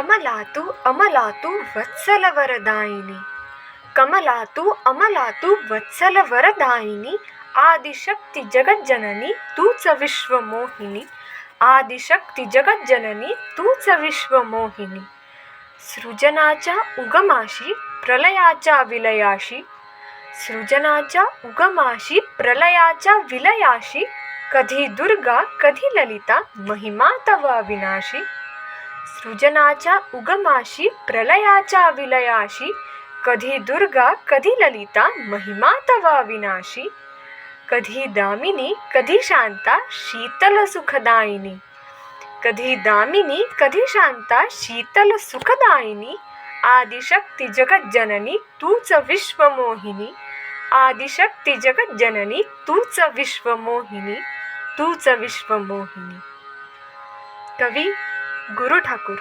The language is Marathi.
कमलातु अमलातु वत्सलवरदायिनी, कमलातु अमलातु वत्सलवरदायिनी, आदिशक्ती जगज्जननी तूच विश्वमोहिनी, आदिशक्ती जगज्जननी तूच विश्वमोहिनी. सृजनाच्या उगमाशी प्रलयाच्या विलयाशी, सृजनाच्या उगमाशी प्रलयाच्या विलयाशी, कधी दुर्गा कधी ललिता महिमा तव अविनाशी. सृजनाच्या उगमाशी प्रलयाच्या विलयाशी, कधी दुर्गा कधी ललिता महिमा तव अविनाशी. कधी दामिनी कधी शांता शीतल सुखदायिनी, कधी दामिनी कधी शांता शीतल सुखदायिनी, आदिशक्ती जगज्जननी तूच विश्वमोहिनी, आदिशक्ती जगज्जननी तूच विश्वमोहिनी, तूच विश्वमोहिनी. कवी गुरु ठाकूर.